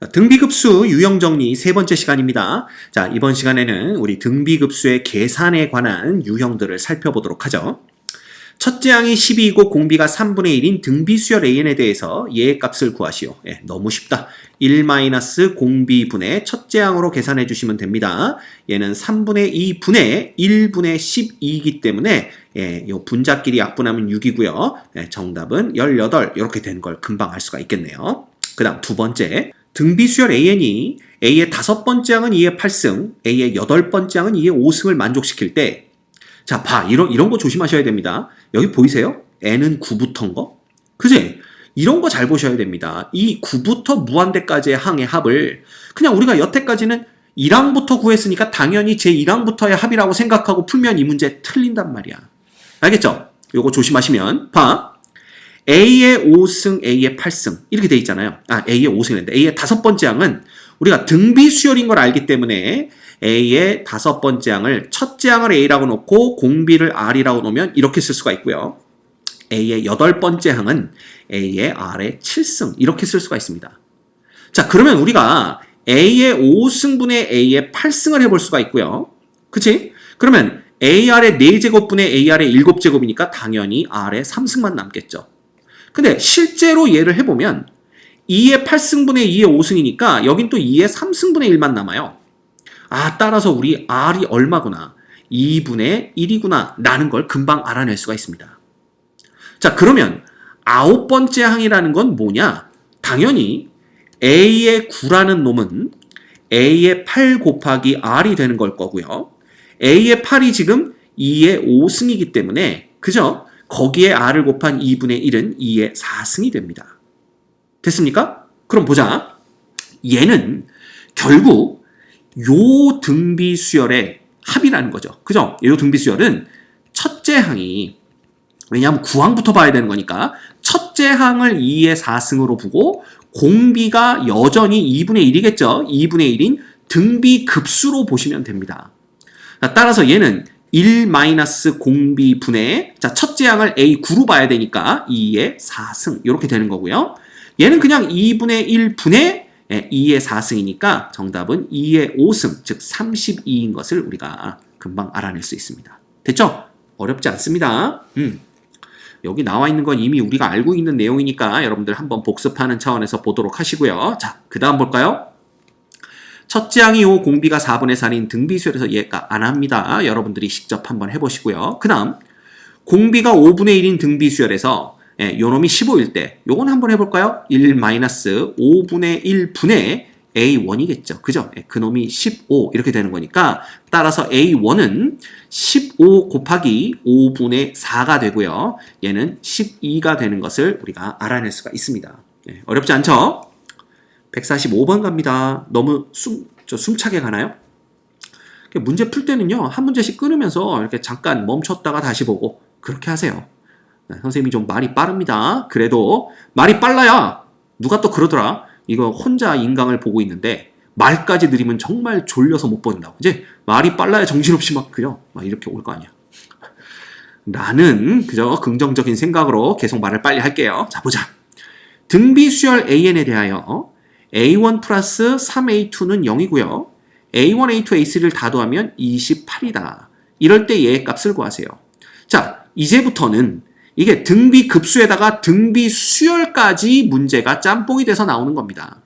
등비급수 유형정리 세 번째 시간입니다. 자, 이번 시간에는 우리 등비급수의 계산에 관한 유형들을 살펴보도록 하죠. 첫째 항이 12이고 공비가 3분의 1인 등비수열 AN에 대해서 얘의 값을 구하시오. 너무 쉽다. 1-공비분의 첫째 항으로 계산해 주시면 됩니다. 얘는 3분의 2분의 1분의 12이기 때문에 요 분자끼리 약분하면 6이고요. 정답은 18 이렇게 되는 걸 금방 알 수가 있겠네요. 그 다음 두 번째, 등비수열 AN이 A의 5번째 항은 2의 8승, A의 8번째 항은 2의 5승을 만족시킬 때, 자, 이런 거 조심하셔야 됩니다. 여기 보이세요? N은 9부터인 거? 그지? 이런 거 잘 보셔야 됩니다. 이 9부터 무한대까지의 항의 합을 그냥 우리가 여태까지는 1항부터 구했으니까 당연히 제 1항부터의 합이라고 생각하고 풀면 이 문제 틀린단 말이야. 알겠죠? 요거 조심하시면 봐. A의 5승, A의 8승 이렇게 돼 있잖아요. A의 5승인데 A의 5번째 항은 우리가 등비수열인 걸 알기 때문에 A의 5번째 항을 첫째 항을 A라고 놓고 공비를 R이라고 놓으면 이렇게 쓸 수가 있고요. A의 8번째 항은 A의 R의 7승 이렇게 쓸 수가 있습니다. 자, 그러면 우리가 A의 5승분의 A의 8승을 해볼 수가 있고요. 그치? 그러면 AR의 4제곱분의 AR의 7제곱이니까 당연히 R의 3승만 남겠죠. 근데 실제로 얘를 해보면 2의 8승분의 2의 5승이니까 여긴 또 2의 3승분의 1만 남아요. 따라서 우리 R이 얼마구나? 2분의 1이구나 라는 걸 금방 알아낼 수가 있습니다. 자, 그러면 9번째 항이라는 건 뭐냐? 당연히 A의 9라는 놈은 A의 8 곱하기 R이 되는 걸 거고요. A의 8이 지금 2의 5승이기 때문에 그죠? 거기에 R을 곱한 2분의 1은 2의 4승이 됩니다. 됐습니까? 그럼 보자. 얘는 결국 요 등비수열의 합이라는 거죠. 그죠? 요 등비수열은 첫째 항이, 왜냐하면 9항부터 봐야 되는 거니까 첫째 항을 2의 4승으로 보고 공비가 여전히 2분의 1이겠죠. 2분의 1인 등비급수로 보시면 됩니다. 따라서 얘는 1-공비분의 자, 첫째 항을 A9로 봐야 되니까 2의 4승 이렇게 되는 거고요. 얘는 그냥 2분의 1분의 2의 4승이니까 정답은 2의 5승 즉 32인 것을 우리가 금방 알아낼 수 있습니다. 됐죠? 어렵지 않습니다. 여기 나와 있는 건 이미 우리가 알고 있는 내용이니까 여러분들 한번 복습하는 차원에서 보도록 하시고요. 자, 그 다음 볼까요? 첫째 항이 5, 공비가 4분의 4인 등비수열에서 얘가 안 합니다. 여러분들이 직접 한번 해보시고요. 그 다음 공비가 5분의 1인 등비수열에서 요 놈이 15일 때 요건 한번 해볼까요? 1-5분의 1분의 A1이겠죠. 그죠? 그 놈이 15 이렇게 되는 거니까 따라서 A1은 15 곱하기 5분의 4가 되고요. 얘는 12가 되는 것을 우리가 알아낼 수가 있습니다. 어렵지 않죠? 145번 갑니다. 너무 숨차게 가나요? 문제 풀 때는요, 한 문제씩 끊으면서 이렇게 잠깐 멈췄다가 다시 보고 그렇게 하세요. 선생님이 좀 말이 빠릅니다. 그래도 말이 빨라야 누가 또 그러더라. 이거 혼자 인강을 보고 있는데 말까지 느리면 정말 졸려서 못 본다고. 이제 말이 빨라야 정신없이 막 이렇게 올 거 아니야. 나는 그저 긍정적인 생각으로 계속 말을 빨리 할게요. 자, 보자. 등비수열 AN에 대하여 A1 플러스 3A2는 0이고요. A1, A2, A3를 다 더하면 28이다. 이럴 때 얘의 값을 구하세요. 자, 이제부터는 이게 등비급수에다가 등비수열까지 문제가 짬뽕이 돼서 나오는 겁니다.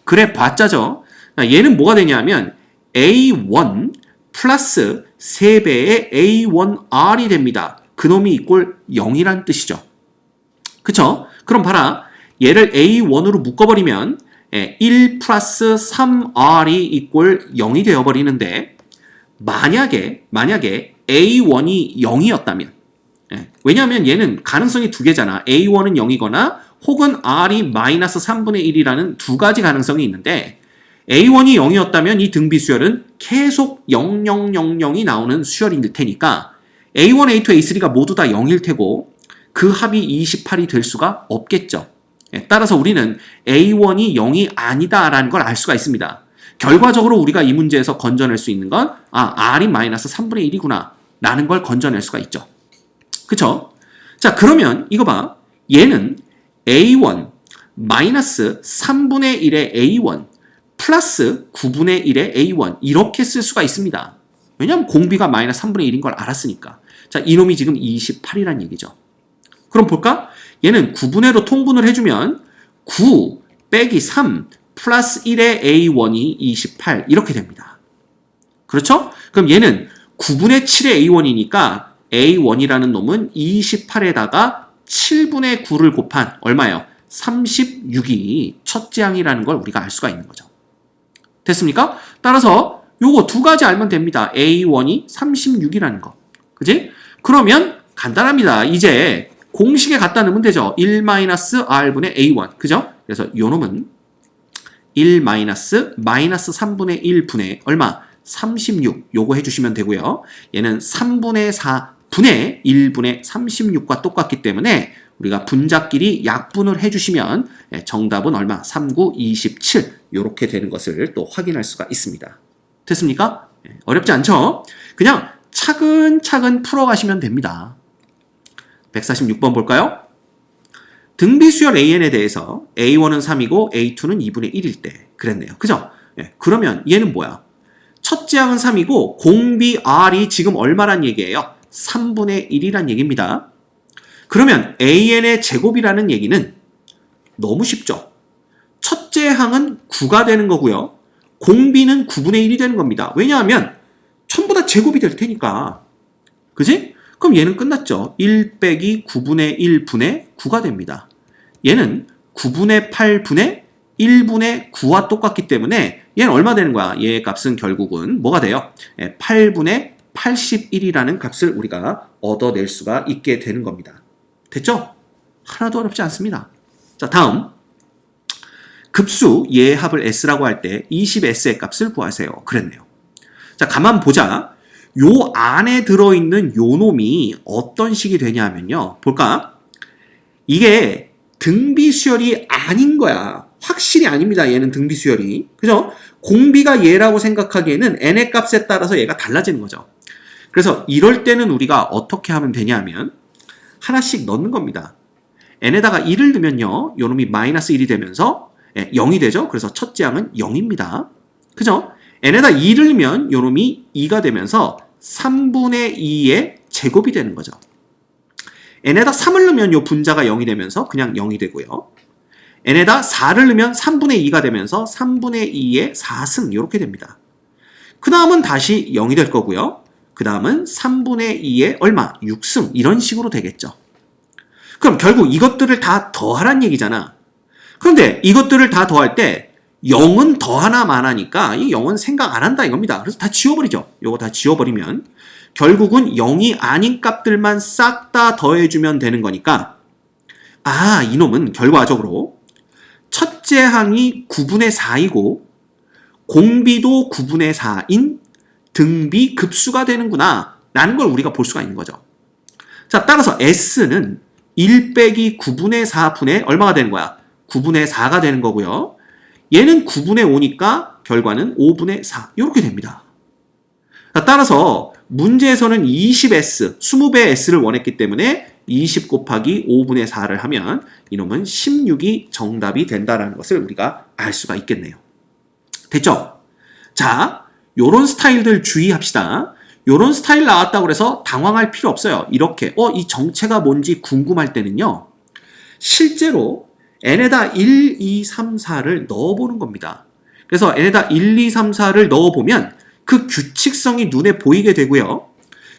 그래 봤자죠. 얘는 뭐가 되냐면 A1 플러스 3배의 A1R이 됩니다. 그놈이 이꼴 0이란 뜻이죠. 그쵸? 그럼 봐라. 얘를 A1으로 묶어버리면 1 플러스 3R이 이꼴 0이 되어버리는데 만약에 A1이 0이었다면 왜냐하면 얘는 가능성이 두 개잖아. A1은 0이거나 혹은 R이 마이너스 3분의 1이라는 두 가지 가능성이 있는데 A1이 0이었다면 이 등비수열은 계속 0000이 나오는 수열일 테니까 A1, A2, A3가 모두 다 0일 테고 그 합이 28이 될 수가 없겠죠. 따라서 우리는 A1이 0이 아니다라는 걸 알 수가 있습니다. 결과적으로 우리가 이 문제에서 건져낼 수 있는 건 R이 마이너스 3분의 1이구나 라는 걸 건져낼 수가 있죠. 그쵸? 자, 그러면 이거 봐. 얘는 A1 마이너스 3분의 1의 A1 플러스 9분의 1의 A1 이렇게 쓸 수가 있습니다. 왜냐하면 공비가 마이너스 3분의 1인 걸 알았으니까. 자, 이놈이 지금 28이란 얘기죠. 그럼 볼까? 얘는 9분의로 통분을 해주면 9 빼기 3 플러스 1의 A1이 28 이렇게 됩니다. 그렇죠? 그럼 얘는 9분의 7의 A1이니까 A1이라는 놈은 28에다가 7분의 9를 곱한 얼마예요? 36이 첫째 항이라는 걸 우리가 알 수가 있는 거죠. 됐습니까? 따라서 요거 두 가지 알면 됩니다. A1이 36이라는 거. 그지? 그러면 간단합니다. 이제 공식에 갖다 넣으면 되죠. 1-R분의 A1. 그죠? 그래서 요 놈은 1-3분의 1분의 얼마? 36. 요거 해주시면 되고요. 얘는 3분의 4분의 1분의 36과 똑같기 때문에 우리가 분자끼리 약분을 해주시면 정답은 얼마? 39, 27 요렇게 되는 것을 또 확인할 수가 있습니다. 됐습니까? 어렵지 않죠? 그냥 차근차근 풀어가시면 됩니다. 146번 볼까요? 등비수열 AN에 대해서 A1은 3이고 A2는 2분의 1일 때 그랬네요. 그죠? 그러면 얘는 뭐야? 첫째 항은 3이고 공비 R이 지금 얼마란 얘기예요? 3분의 1이란 얘기입니다. 그러면 AN의 제곱이라는 얘기는 너무 쉽죠? 첫째 항은 9가 되는 거고요. 공비는 9분의 1이 되는 겁니다. 왜냐하면 전부 다 제곱이 될 테니까. 그지? 그럼 얘는 끝났죠. 1 빼기 9분의 1분의 9가 됩니다. 얘는 9분의 8분의 1분의 9와 똑같기 때문에 얘는 얼마 되는 거야? 얘의 값은 결국은 뭐가 돼요? 8분의 81이라는 값을 우리가 얻어낼 수가 있게 되는 겁니다. 됐죠? 하나도 어렵지 않습니다. 자, 다음. 급수 얘의 합을 S라고 할 때 20S의 값을 구하세요. 그랬네요. 자, 가만 보자. 요 안에 들어있는 요 놈이 어떤 식이 되냐면요. 볼까? 이게 등비수열이 아닌 거야. 확실히 아닙니다. 얘는 등비수열이. 그죠? 공비가 얘라고 생각하기에는 n의 값에 따라서 얘가 달라지는 거죠. 그래서 이럴 때는 우리가 어떻게 하면 되냐면 하나씩 넣는 겁니다. n에다가 1을 넣으면요. 요 놈이 마이너스 1이 되면서 0이 되죠. 그래서 첫째 항은 0입니다. 그죠? n에다 2를 넣으면 요 놈이 2가 되면서 3분의 2의 제곱이 되는 거죠. n에다 3을 넣으면 요 분자가 0이 되면서 그냥 0이 되고요. n에다 4를 넣으면 3분의 2가 되면서 3분의 2의 4승 이렇게 됩니다. 그 다음은 다시 0이 될 거고요. 그 다음은 3분의 2의 얼마? 6승 이런 식으로 되겠죠. 그럼 결국 이것들을 다 더하란 얘기잖아. 그런데 이것들을 다 더할 때 0은 더하나 마나니까 이 0은 생각 안 한다 이겁니다. 그래서 다 지워버리죠. 요거 다 지워버리면 결국은 0이 아닌 값들만 싹 다 더해주면 되는 거니까 이놈은 결과적으로 첫째 항이 9분의 4이고 공비도 9분의 4인 등비 급수가 되는구나 라는 걸 우리가 볼 수가 있는 거죠. 자, 따라서 S는 1 빼기 9분의 4분의 얼마가 되는 거야? 9분의 4가 되는 거고요. 얘는 9분의 5니까 결과는 5분의 4 이렇게 됩니다. 자, 따라서 문제에서는 20S, 20배의 S를 원했기 때문에 20 곱하기 5분의 4를 하면 이놈은 16이 정답이 된다는 것을 우리가 알 수가 있겠네요. 됐죠? 자, 요런 스타일들 주의합시다. 요런 스타일 나왔다고 해서 당황할 필요 없어요. 이렇게 이 정체가 뭔지 궁금할 때는요. 실제로 n에다 1, 2, 3, 4를 넣어보는 겁니다. 그래서 n에다 1, 2, 3, 4를 넣어보면 그 규칙성이 눈에 보이게 되고요.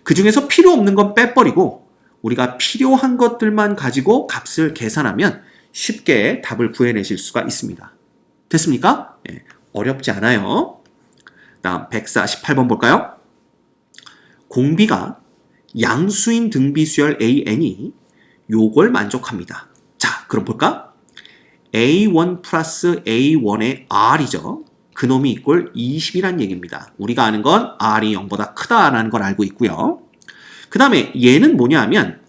그 중에서 필요 없는 건 빼버리고 우리가 필요한 것들만 가지고 값을 계산하면 쉽게 답을 구해내실 수가 있습니다. 됐습니까? 어렵지 않아요. 다음 148번 볼까요? 공비가 양수인 등비수열 AN이 요걸 만족합니다. 자, 그럼 볼까? A1 플러스 A1의 R이죠. 그놈이 이꼴 20이란 얘기입니다. 우리가 아는 건 R이 0보다 크다라는 걸 알고 있고요. 그 다음에 얘는 뭐냐 하면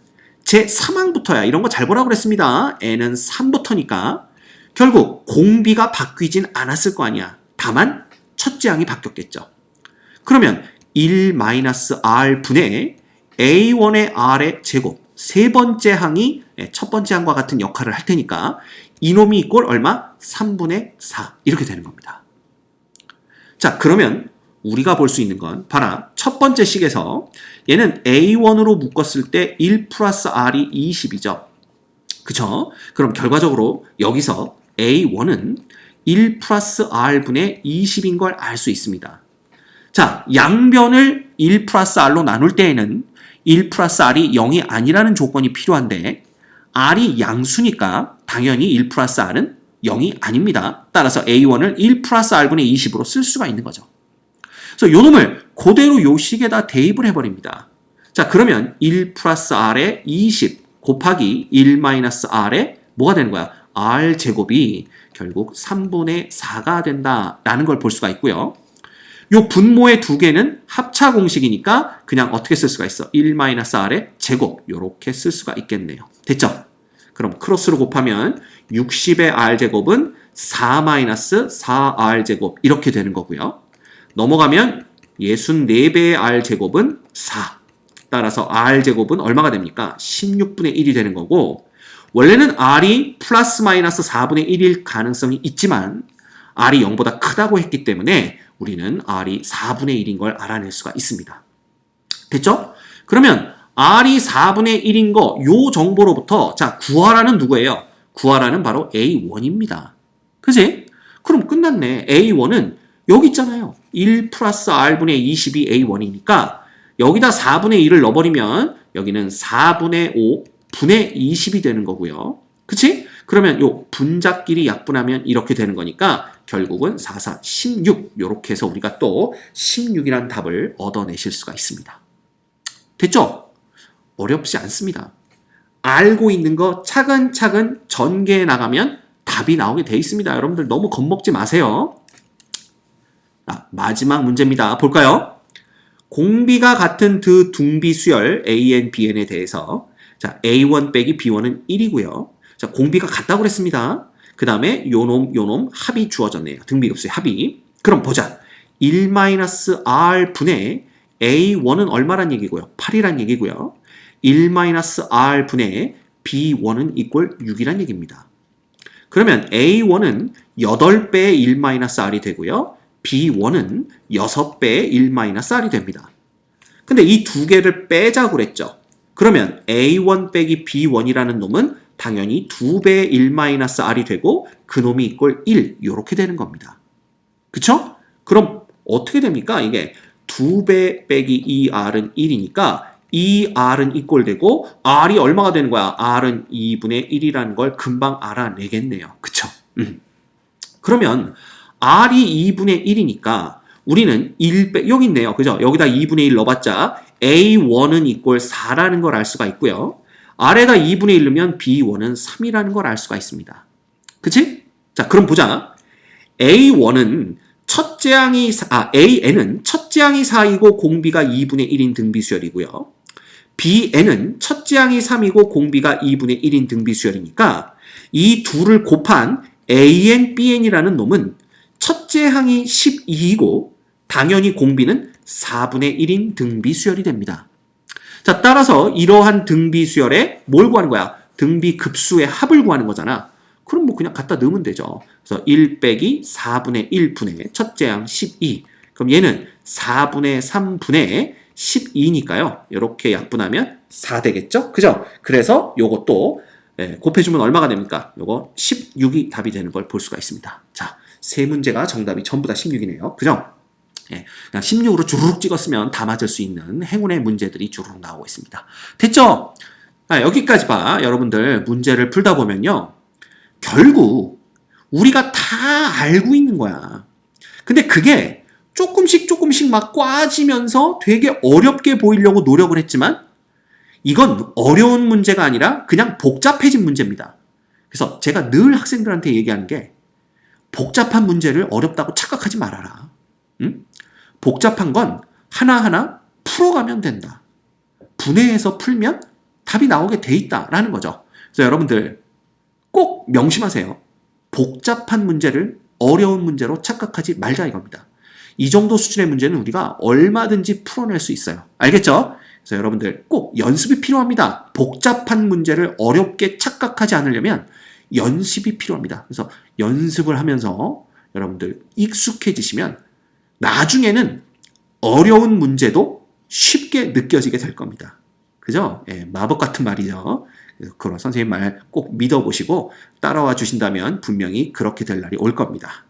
제 3항부터야. 이런 거 잘 보라고 그랬습니다. n은 3부터니까 결국 공비가 바뀌진 않았을 거 아니야. 다만 첫째 항이 바뀌었겠죠. 그러면 1-R 분의 A1의 R의 제곱 세 번째 항이 첫 번째 항과 같은 역할을 할 테니까 이놈이 이꼴 얼마? 3분의 4 이렇게 되는 겁니다. 자, 그러면 우리가 볼 수 있는 건 봐라. 첫 번째 식에서 얘는 A1으로 묶었을 때 1 플러스 R이 20이죠. 그쵸? 그럼 결과적으로 여기서 A1은 1 플러스 R분의 20인 걸 알 수 있습니다. 자, 양변을 1 플러스 R로 나눌 때에는 1 플러스 R이 0이 아니라는 조건이 필요한데 R이 양수니까 당연히 1 플러스 R은 0이 아닙니다. 따라서 A1을 1 플러스 R분의 20으로 쓸 수가 있는 거죠. 그래서 요 놈을 그대로 요 식에다 대입을 해버립니다. 자, 그러면 1 플러스 R에 20 곱하기 1 마이너스 R에 뭐가 되는 거야? R 제곱이 결국 3분의 4가 된다라는 걸 볼 수가 있고요. 요 분모의 두 개는 합차 공식이니까 그냥 어떻게 쓸 수가 있어? 1 마이너스 R의 제곱 요렇게 쓸 수가 있겠네요. 됐죠? 그럼 크로스로 곱하면 60의 R제곱은 4 마이너스 4R 제곱 이렇게 되는 거고요. 넘어가면 64배의 R제곱은 4. 따라서 R제곱은 얼마가 됩니까? 16분의 1이 되는 거고 원래는 R이 플러스 마이너스 4분의 1일 가능성이 있지만 R이 0보다 크다고 했기 때문에 우리는 R이 4분의 1인 걸 알아낼 수가 있습니다. 됐죠? 그러면 R이 4분의 1인 거 요 정보로부터 자 구하라는 누구예요? 구하라는 바로 A1입니다. 그치? 그럼 끝났네. A1은 여기 있잖아요. 1 플러스 R분의 20이 A1이니까 여기다 4분의 1을 넣어버리면 여기는 4분의 5 분의 20이 되는 거고요. 그치? 그러면 요 분자끼리 약분하면 이렇게 되는 거니까 결국은 4, 4, 16 요렇게 해서 우리가 또 16이라는 답을 얻어내실 수가 있습니다. 됐죠? 어렵지 않습니다. 알고 있는 거 차근차근 전개해 나가면 답이 나오게 돼 있습니다. 여러분들 너무 겁먹지 마세요. 자, 마지막 문제입니다. 볼까요? 공비가 같은 두 둥비 수열 AN, BN에 대해서 자 A1 빼기 B1은 1이고요. 자 공비가 같다고 그랬습니다. 그 다음에 요놈 합이 주어졌네요. 등비급수의 합이. 그럼 보자. 1-R 분의 A1은 얼마란 얘기고요? 8이란 얘기고요. 1-R 분의 B1은 이꼴 6이란 얘기입니다. 그러면 A1은 8배의 1-R이 되고요. B1은 6배의 1-R이 됩니다. 근데 이 두 개를 빼자고 그랬죠. 그러면 A1 빼기 B1이라는 놈은 당연히 2배의 1-R이 되고 그 놈이 이꼴 1 이렇게 되는 겁니다. 그쵸? 그럼 어떻게 됩니까? 이게 2배 빼기 2R은 1이니까 2R은 이꼴 되고 R이 얼마가 되는 거야? R은 2분의 1이라는 걸 금방 알아내겠네요. 그쵸? 그러면 R이 2분의 1이니까 우리는 1 여기 있네요. 그죠? 여기다 2분의 1 넣어봤자 A1은 이꼴 4라는 걸 알 수가 있고요. R에다 2분의 1 넣으면 B1은 3이라는 걸 알 수가 있습니다. 그치? 자, 그럼 보자. AN은 첫째 항이 4이고 공비가 2분의 1인 등비수열이고요. BN은 첫째 항이 3이고 공비가 2분의 1인 등비수열이니까 이 둘을 곱한 AN, BN이라는 놈은 첫째 항이 12이고 당연히 공비는 4분의 1인 등비수열이 됩니다. 자, 따라서 이러한 등비수열에 뭘 구하는 거야? 등비급수의 합을 구하는 거잖아. 그럼 뭐 그냥 갖다 넣으면 되죠. 그래서 1 빼기 4분의 1분의 첫째 항 12. 그럼 얘는 4분의 3분의 12니까요. 이렇게 약분하면 4 되겠죠? 그죠? 그래서 요것도 곱해주면 얼마가 됩니까? 요거 16이 답이 되는 걸 볼 수가 있습니다. 자, 세 문제가 정답이 전부 다 16이네요. 그죠? 그냥 16으로 주르륵 찍었으면 다 맞을 수 있는 행운의 문제들이 주르륵 나오고 있습니다. 됐죠? 여기까지 봐. 여러분들 문제를 풀다 보면요. 결국 우리가 다 알고 있는 거야. 근데 그게 조금씩 막 꽈지면서 되게 어렵게 보이려고 노력을 했지만 이건 어려운 문제가 아니라 그냥 복잡해진 문제입니다. 그래서 제가 늘 학생들한테 얘기하는 게 복잡한 문제를 어렵다고 착각하지 말아라. 응? 복잡한 건 하나하나 풀어가면 된다. 분해해서 풀면 답이 나오게 돼 있다라는 거죠. 그래서 여러분들 꼭 명심하세요. 복잡한 문제를 어려운 문제로 착각하지 말자 이겁니다. 이 정도 수준의 문제는 우리가 얼마든지 풀어낼 수 있어요. 알겠죠? 그래서 여러분들 꼭 연습이 필요합니다. 복잡한 문제를 어렵게 착각하지 않으려면 연습이 필요합니다. 그래서 연습을 하면서 여러분들 익숙해지시면 나중에는 어려운 문제도 쉽게 느껴지게 될 겁니다. 그죠? 예, 마법 같은 말이죠. 그래서 선생님 말 꼭 믿어보시고 따라와 주신다면 분명히 그렇게 될 날이 올 겁니다.